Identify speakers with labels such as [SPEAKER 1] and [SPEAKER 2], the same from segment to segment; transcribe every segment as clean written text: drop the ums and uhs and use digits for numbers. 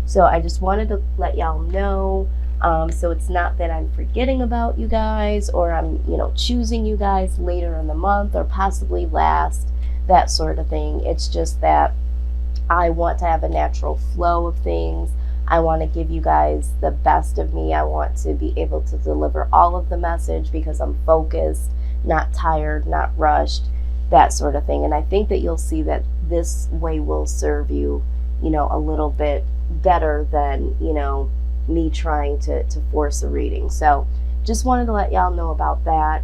[SPEAKER 1] So I just wanted to let y'all know. So it's not that I'm forgetting about you guys, or I'm, choosing you guys later in the month or possibly last, that sort of thing. It's just that I want to have a natural flow of things. I want to give you guys the best of me. I want to be able to deliver all of the message because I'm focused, not tired, not rushed, that sort of thing. And I think that you'll see that this way will serve you, a little bit better than, me trying to force a reading. So just wanted to let y'all know about that.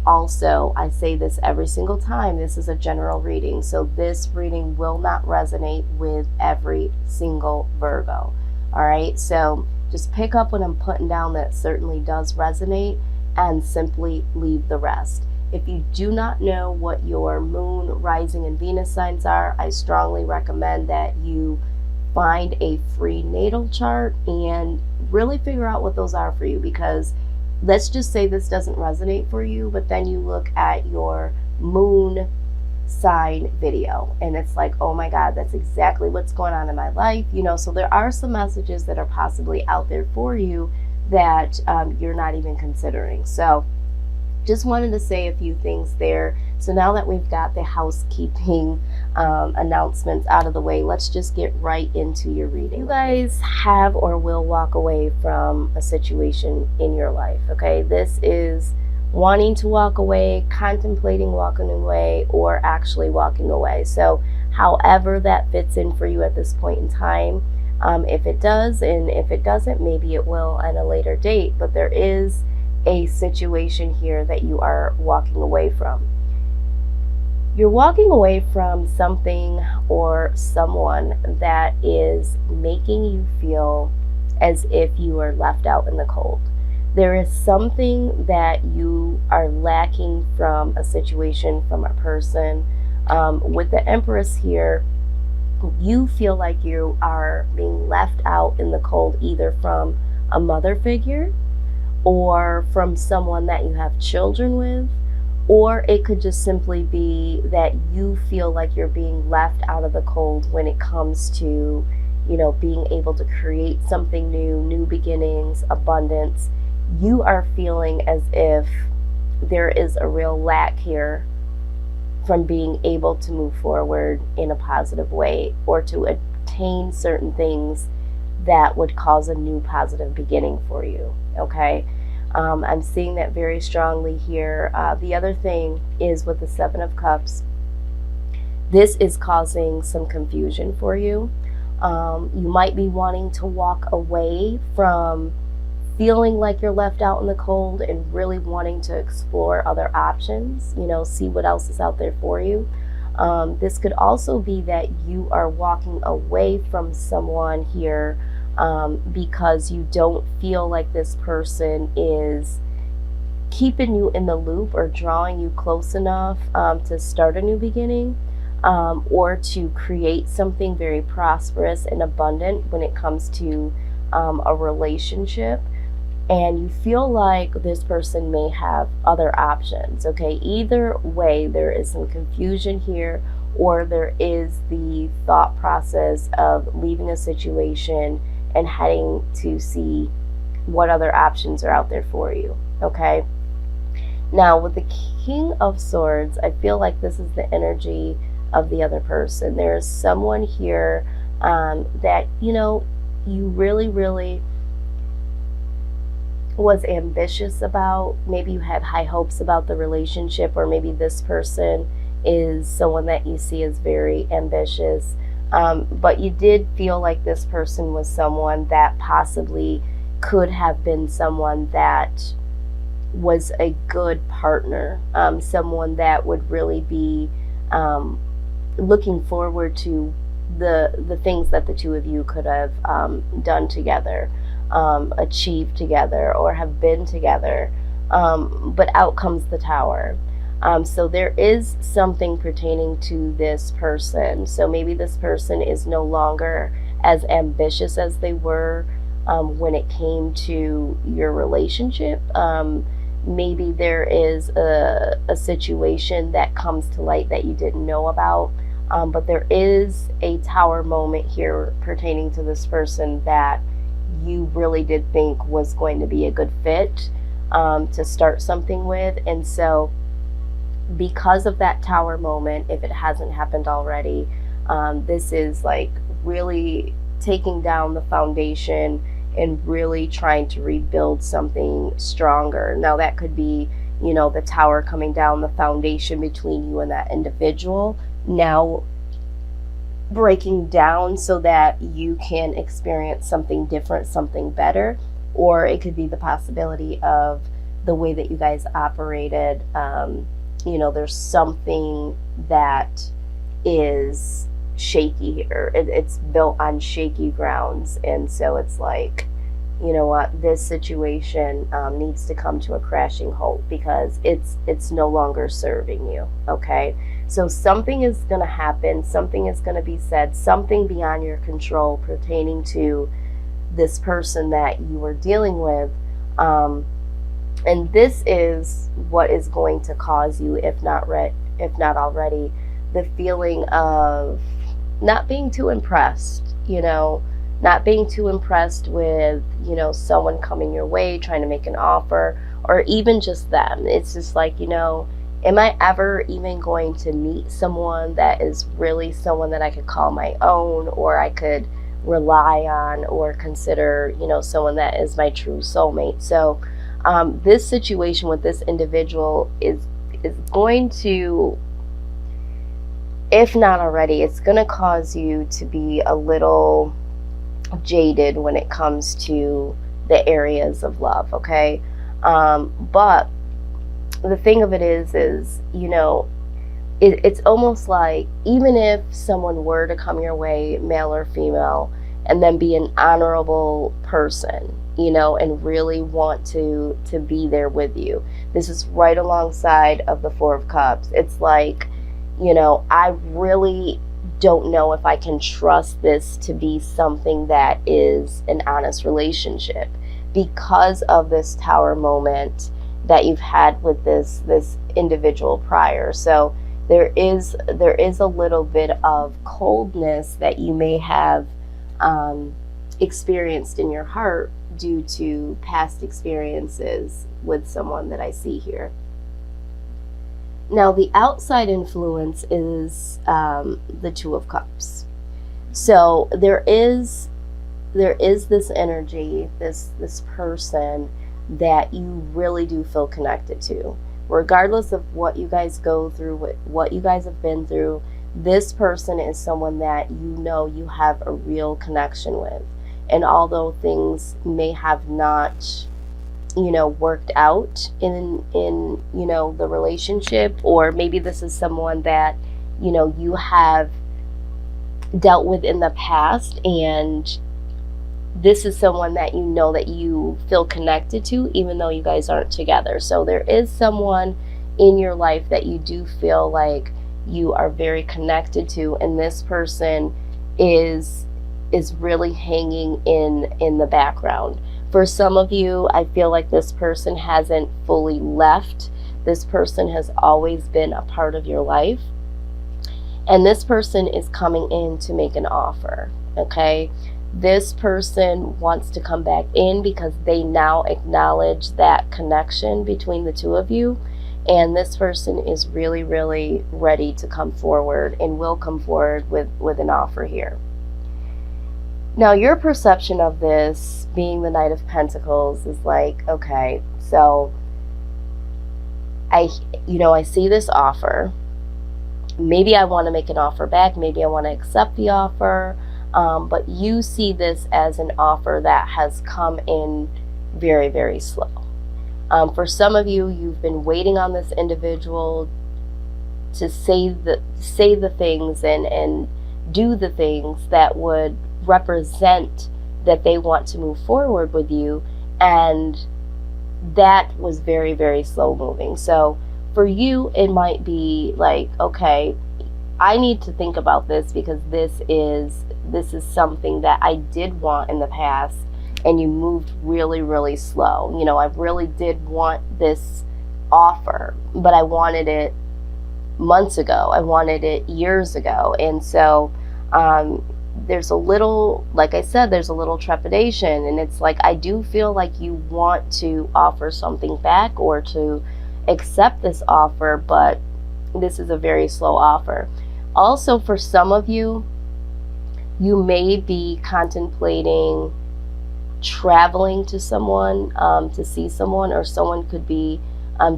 [SPEAKER 1] Also, I say this every single time, this is a general reading, so this reading will not resonate with every single Virgo. All right, so just pick up what I'm putting down that certainly does resonate and simply leave the rest. If you do not know what your moon, rising, and Venus signs are, I strongly recommend that you find a free natal chart and really figure out what those are for you, because let's just say this doesn't resonate for you, but then you look at your moon sign video and it's like, oh my God, that's exactly what's going on in my life. So there are some messages that are possibly out there for you that you're not even considering. So just wanted to say a few things there. So now that we've got the housekeeping announcements out of the way, let's just get right into your reading. You guys have or will walk away from a situation in your life, okay? This is wanting to walk away, contemplating walking away, or actually walking away. So however that fits in for you at this point in time, if it does, and if it doesn't, maybe it will at a later date, but there is a situation here that you are walking away from. You're walking away from something or someone that is making you feel as if you are left out in the cold. There is something that you are lacking from a situation, from a person. With the Empress here, you feel like you are being left out in the cold, either from a mother figure or from someone that you have children with, or it could just simply be that you feel like you're being left out of the cold when it comes to, being able to create something new beginnings, abundance. You are feeling as if there is a real lack here from being able to move forward in a positive way or to attain certain things that would cause a new positive beginning for you, okay? I'm seeing that very strongly here. The other thing is with the Seven of Cups, this is causing some confusion for you. You might be wanting to walk away from feeling like you're left out in the cold and really wanting to explore other options, see what else is out there for you. This could also be that you are walking away from someone here because you don't feel like this person is keeping you in the loop or drawing you close enough to start a new beginning, or to create something very prosperous and abundant when it comes to a relationship. And you feel like this person may have other options, okay? Either way, there is some confusion here, or there is the thought process of leaving a situation and heading to see what other options are out there for you, okay? Now, with the King of Swords, I feel like this is the energy of the other person. There is someone here that, you really, really was ambitious about. Maybe you had high hopes about the relationship, or maybe this person is someone that you see as very ambitious. But you did feel like this person was someone that possibly could have been someone that was a good partner, someone that would really be looking forward to the things that the two of you could have done together, achieved together, or have been together. But out comes the Tower. So there is something pertaining to this person. So maybe this person is no longer as ambitious as they were when it came to your relationship. Maybe there is a situation that comes to light that you didn't know about But there is a tower moment here pertaining to this person that you really did think was going to be a good fit to start something with. And so because of that tower moment, if it hasn't happened already, this is like really taking down the foundation and really trying to rebuild something stronger. Now that could be, the tower coming down, the foundation between you and that individual now breaking down so that you can experience something different, something better. Or it could be the possibility of the way that you guys operated. There's something that is shaky here. It's built on shaky grounds. And so it's like, you know what, this situation needs to come to a crashing halt because it's no longer serving you, okay? So something is going to happen, something is going to be said, something beyond your control pertaining to this person that you are dealing with. And this is what is going to cause you, if not already, the feeling of not being too impressed, not being too impressed with, someone coming your way, trying to make an offer, or even just them. It's just like, am I ever even going to meet someone that is really someone that I could call my own, or I could rely on, or consider, someone that is my true soulmate? So this situation with this individual is going to, if not already, it's going to cause you to be a little jaded when it comes to the areas of love, okay? But the thing of it is it's almost like, even if someone were to come your way, male or female, and then be an honorable person, and really want to be there with you, this is right alongside of the Four of Cups. It's like, I really don't know if I can trust this to be something that is an honest relationship because of this tower moment that you've had with this individual prior. So there is a little bit of coldness that you may have experienced in your heart due to past experiences with someone that I see here. Now, the outside influence is the Two of Cups. So there is this energy, this person that you really do feel connected to. Regardless of what you guys go through, what you guys have been through, this person is someone that you have a real connection with. And although things may have not worked out in the relationship, or maybe this is someone that you have dealt with in the past, and this is someone that that you feel connected to even though you guys aren't together. So there is someone in your life that you do feel like you are very connected to, and this person is really hanging in the background. For some of you, I feel like this person hasn't fully left. This person has always been a part of your life. And this person is coming in to make an offer, okay? This person wants to come back in because they now acknowledge that connection between the two of you. And this person is really, really ready to come forward and will come forward with an offer here. Now, your perception of this being the Knight of Pentacles is like, okay, so I see this offer. Maybe I want to make an offer back. Maybe I want to accept the offer. But you see this as an offer that has come in very, very slow. For some of you, you've been waiting on this individual to say the things and do the things that would represent that they want to move forward with you, and that was very, very slow moving. So for you, it might be like, okay, I need to think about this because this is something that I did want in the past, and you moved really, really slow. I really did want this offer, but I wanted it months ago. I wanted it years ago. And so there's a little, like I said, there's a little trepidation. And it's like, I do feel like you want to offer something back or to accept this offer, but this is a very slow offer. Also, for some of you, you may be contemplating traveling to someone, to see someone, or someone could be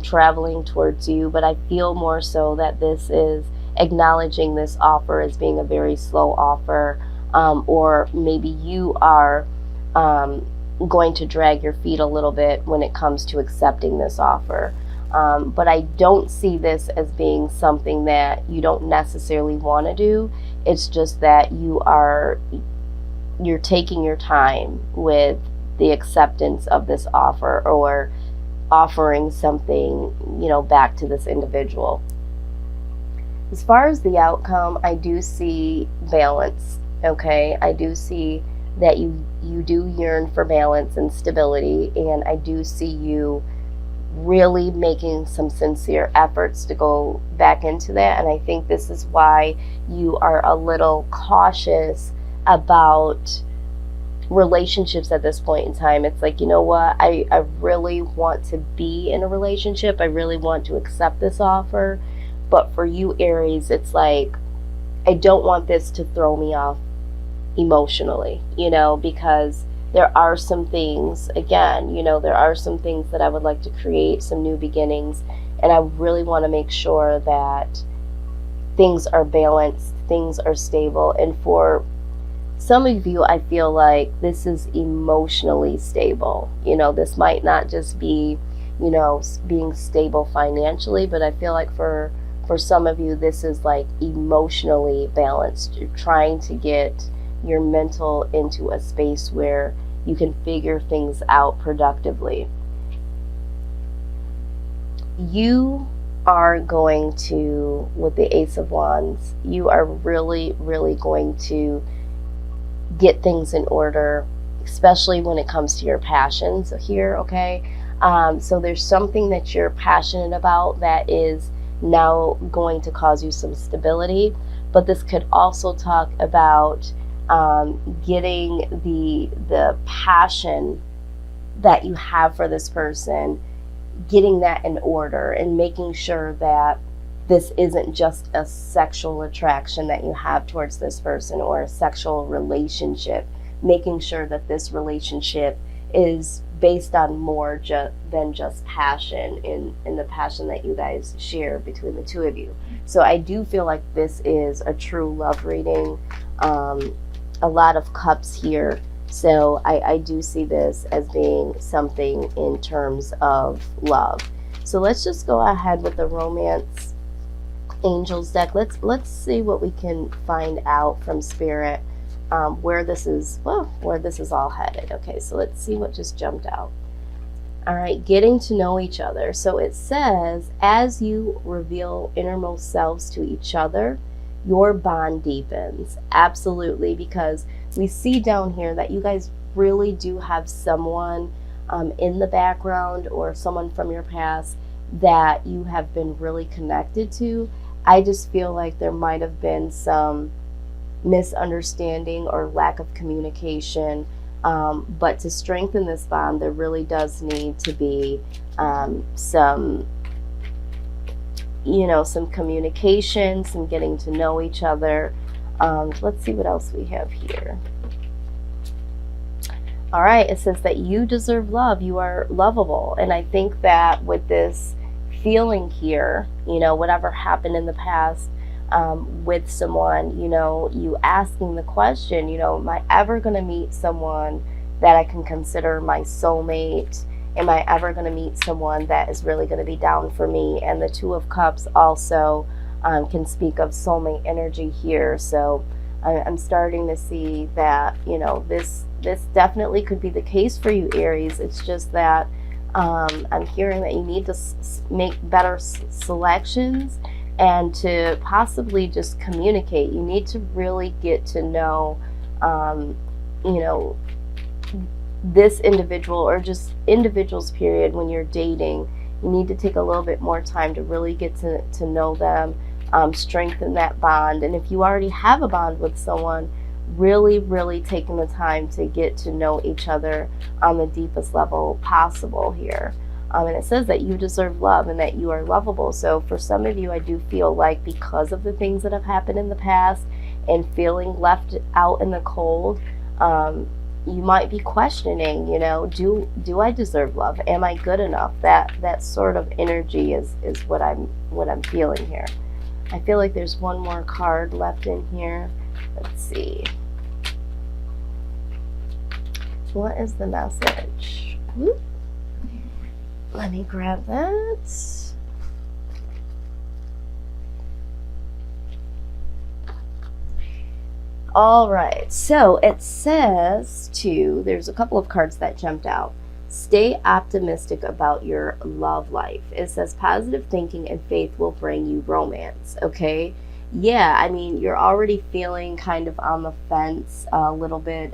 [SPEAKER 1] traveling towards you, but I feel more so that this is acknowledging this offer as being a very slow offer, or maybe you are going to drag your feet a little bit when it comes to accepting this offer. But I don't see this as being something that you don't necessarily want to do. It's just that you're taking your time with the acceptance of this offer, or offering something, back to this individual. As far as the outcome, I do see balance, okay? I do see that you do yearn for balance and stability, and I do see you really making some sincere efforts to go back into that. And I think this is why you are a little cautious about relationships at this point in time. It's like, you know what, I really want to be in a relationship. I really want to accept this offer. But for you, Aries, it's like, I don't want this to throw me off emotionally, because there are some things, again, there are some things that I would like to create, some new beginnings, and I really want to make sure that things are balanced, things are stable. And for some of you, I feel like this is emotionally stable. This might not just be, being stable financially, but I feel like for some of you, this is like emotionally balanced. You're trying to get your mental into a space where you can figure things out productively. You are going to, with the Ace of Wands, you are really, really going to get things in order, especially when it comes to your passions here, okay? So there's something that you're passionate about that is now going to cause you some stability, but this could also talk about getting the passion that you have for this person, getting that in order, and making sure that this isn't just a sexual attraction that you have towards this person, or a sexual relationship. Making sure that this relationship is based on more than just passion, in the passion that you guys share between the two of you. So I do feel like this is a true love reading. A lot of cups here. So I do see this as being something in terms of love. So let's just go ahead with the Romance Angels deck. Let's see what we can find out from Spirit, where this is all headed. Okay, so let's see what just jumped out. All right, getting to know each other. So it says, as you reveal innermost selves to each other, your bond deepens. Absolutely, because we see down here that you guys really do have someone in the background, or someone from your past that you have been really connected to. I just feel like there might have been some misunderstanding or lack of communication, but to strengthen this bond, there really does need to be some communication, some getting to know each other. Let's see what else we have here. All right, it says that you deserve love. You are lovable. And I think that with this feeling here, whatever happened in the past with someone, you asking the question, am I ever going to meet someone that I can consider my soulmate? Am I ever going to meet someone that is really going to be down for me? And the Two of Cups also can speak of soulmate energy here. So I'm starting to see that, this definitely could be the case for you, Aries. It's just that I'm hearing that you need to make better selections, and to possibly just communicate. You need to really get to know, this individual, or just individuals, period. When you're dating, you need to take a little bit more time to really get to know them, strengthen that bond. And if you already have a bond with someone, really, really taking the time to get to know each other on the deepest level possible here. And it says that you deserve love and that you are lovable. So for some of you, I do feel like because of the things that have happened in the past and feeling left out in the cold, you might be questioning, do I deserve love? Am I good enough? That sort of energy is what I'm feeling here. I feel like there's one more card left in here. Let's see. What is the message? Whoop. Let me grab that. All right, so it says there's a couple of cards that jumped out. Stay optimistic about your love life. It says positive thinking and faith will bring you romance, okay? Yeah, I mean, you're already feeling kind of on the fence a little bit,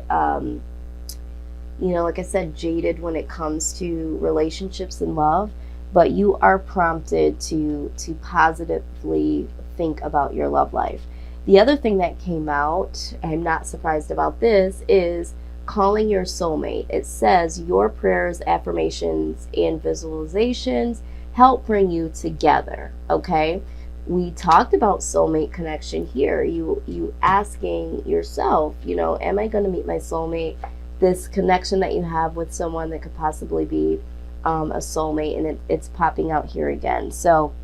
[SPEAKER 1] like I said, jaded when it comes to relationships and love, but you are prompted to positively think about your love life. The other thing that came out, I'm not surprised about this, is calling your soulmate. It says your prayers, affirmations, and visualizations help bring you together, okay? We talked about soulmate connection here. You asking yourself, am I going to meet my soulmate? This connection that you have with someone that could possibly be a soulmate, and it's popping out here again. So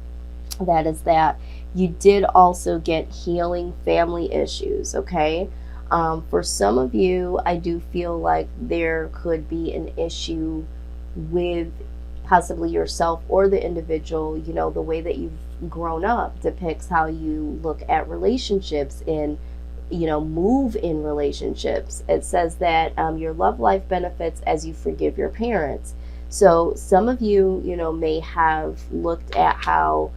[SPEAKER 1] that is that. You did also get healing family issues, okay? For some of you, I do feel like there could be an issue with possibly yourself or the individual. The way that you've grown up depicts how you look at relationships and move in relationships. It says that your love life benefits as you forgive your parents. So some of you, may have looked at how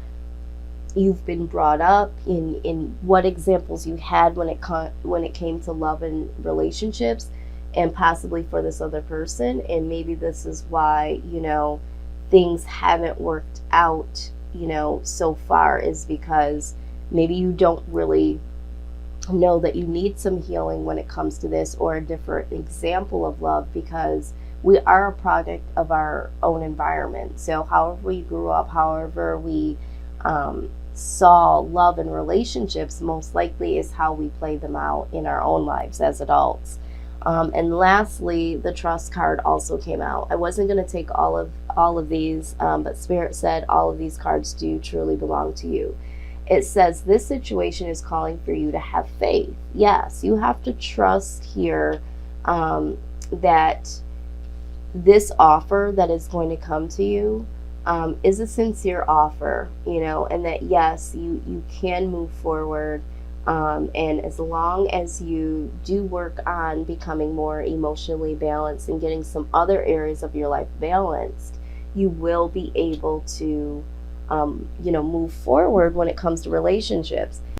[SPEAKER 1] you've been brought up, in what examples you had when it came to love and relationships, and possibly for this other person, and maybe this is why things haven't worked out so far, is because maybe you don't really know that you need some healing when it comes to this, or a different example of love, because we are a product of our own environment. So however we grew up, however we saw love and relationships, most likely is how we play them out in our own lives as adults. And lastly, the trust card also came out. I wasn't going to take all of these, but Spirit said all of these cards do truly belong to you. It says this situation is calling for you to have faith. Yes, you have to trust here that this offer that is going to come to you is a sincere offer, and that yes, you can move forward. And as long as you do work on becoming more emotionally balanced and getting some other areas of your life balanced, you will be able to, move forward when it comes to relationships.